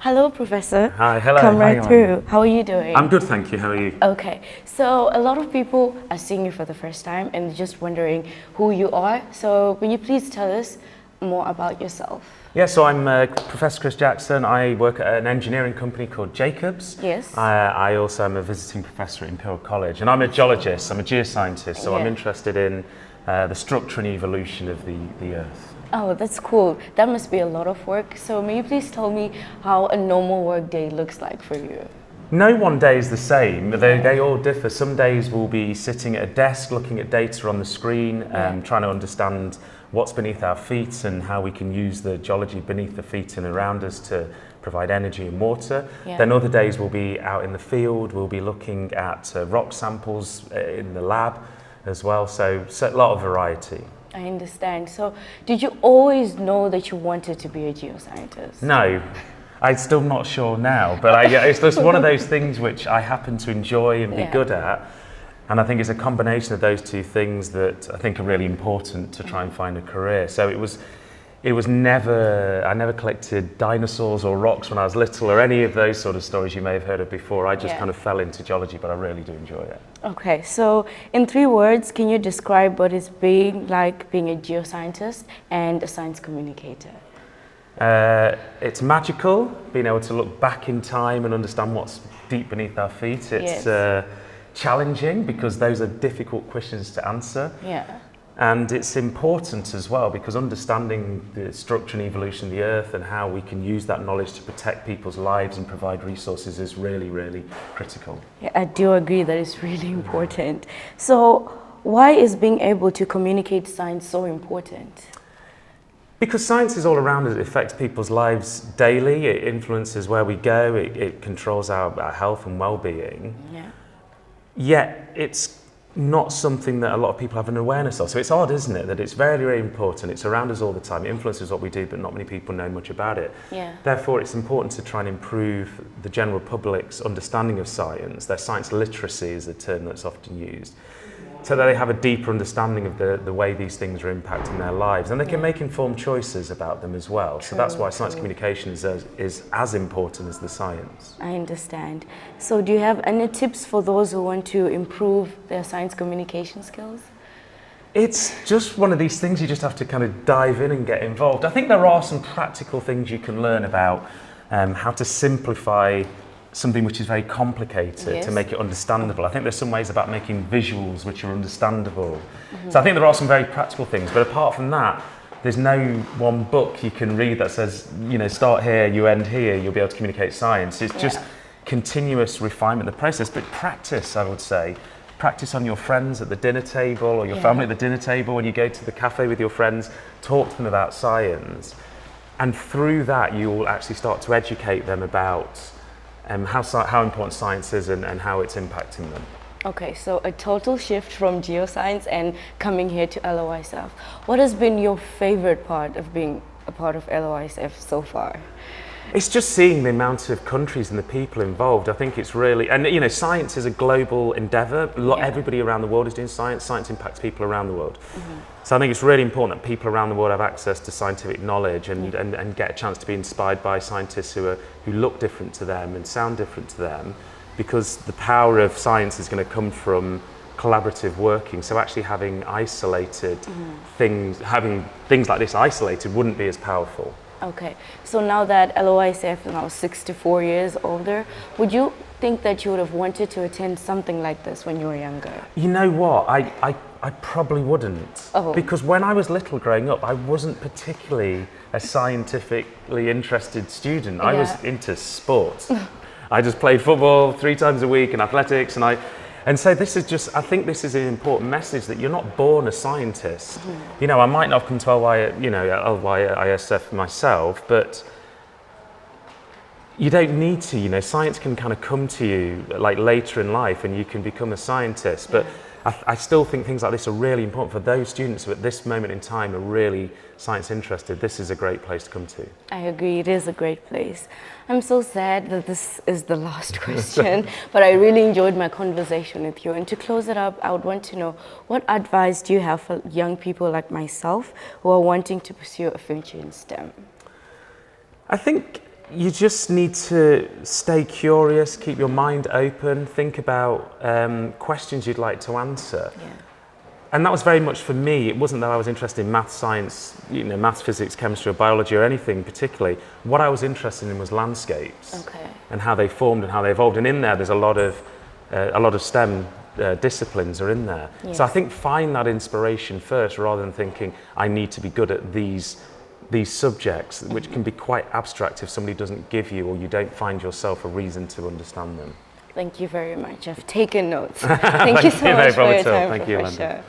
Hello, Professor. Hi, hello. Come right Hi, through. How are you doing? I'm good, thank you. How are you? Okay, so a lot of people are seeing you for the first time and just wondering who you are. So will you please tell us more about yourself? Yeah, so I'm Professor Chris Jackson. I work at an engineering company called Jacobs. Yes. I also am a visiting professor at Imperial College, and I'm a geologist. I'm a geoscientist, so I'm interested in the structure and evolution of the Earth. Oh, that's cool. That must be a lot of work. So may you please tell me how a normal work day looks like for you? No one day is the same. They all differ. Some days we'll be sitting at a desk looking at data on the screen, trying to understand what's beneath our feet and how we can use the geology beneath the feet and around us to provide energy and water. Then other days we'll be out in the field, we'll be looking at rock samples in the lab as well, so a lot of variety. I understand. So did you always know that you wanted to be a geoscientist? No. I'm still not sure now, but it's just one of those things which I happen to enjoy and be good at. And I think it's a combination of those two things that I think are really important to try and find a career. So I never collected dinosaurs or rocks when I was little or any of those sort of stories you may have heard of before. I just kind of fell into geology, but I really do enjoy it. Okay, so in 3 words, can you describe what it's being like being a geoscientist and a science communicator? It's magical, being able to look back in time and understand what's deep beneath our feet. It's challenging because those are difficult questions to answer. And it's important as well because understanding the structure and evolution of the Earth and how we can use that knowledge to protect people's lives and provide resources is really, really critical. Yeah, I do agree that it's really important. So why is being able to communicate science so important? Because science is all around us. It affects people's lives daily. It influences where we go. It controls our health and well-being. Yet it's not something that a lot of people have an awareness of. So it's odd, isn't it, that it's very, very important. It's around us all the time. It influences what we do, but not many people know much about it. Therefore, it's important to try and improve the general public's understanding of science. Their science literacy is the term that's often used, so that they have a deeper understanding of the way these things are impacting their lives, and they can make informed choices about them as well. So that's why science communication is as important as the science. I understand. So do you have any tips for those who want to improve their science communication skills? It's just one of these things you just have to kind of dive in and get involved. I think there are some practical things you can learn about how to simplify something which is very complicated to make it understandable. I think there's some ways about making visuals which are understandable. So I think there are some very practical things, but apart from that, there's no one book you can read that says, you know, start here, you end here, you'll be able to communicate science. It's just continuous refinement of the process, but practice, I would say. Practice on your friends at the dinner table or your family at the dinner table. When you go to the cafe with your friends, talk to them about science. And through that, you will actually start to educate them about how important science is and how it's impacting them. Okay, so a total shift from geoscience and coming here to LIYSF. What has been your favorite part of being a part of LIYSF so far? It's just seeing the amount of countries and the people involved. I think it's really, and you know, science is a global endeavour. Everybody around the world is doing science. Science impacts people around the world. So I think it's really important that people around the world have access to scientific knowledge and get a chance to be inspired by scientists who look different to them and sound different to them, because the power of science is going to come from collaborative working. So actually having isolated having things like this isolated wouldn't be as powerful. Okay, so now that LIYSF is now 64 years older, would you think that you would have wanted to attend something like this when you were younger? You know what, I probably wouldn't. Because when I was little growing up, I wasn't particularly a scientifically interested student. I was into sports. I just played football 3 times a week and athletics, and so this is just, I think this is an important message that you're not born a scientist. You know, I might not have come to LIYSF myself, but you don't need to, you know, science can kind of come to you like later in life and you can become a scientist. But I still think things like this are really important for those students who at this moment in time are really science interested. This is a great place to come to. I agree, it is a great place. I'm so sad that this is the last question, but I really enjoyed my conversation with you. And to close it up, I would want to know, what advice do you have for young people like myself who are wanting to pursue a future in STEM? I think you just need to stay curious, keep your mind open, think about questions you'd like to answer. Yeah. And that was very much for me. It wasn't that I was interested in math, science, maths, physics, chemistry or biology or anything particularly. What I was interested in was landscapes and how they formed and how they evolved. And in there, there's a lot of STEM disciplines are in there. Yes. So I think find that inspiration first rather than thinking I need to be good at these subjects, which can be quite abstract if somebody doesn't give you or you don't find yourself a reason to understand them. Thank you very much. I've taken notes. Thank you so much for your time, Thank you, Yolanda. Professor.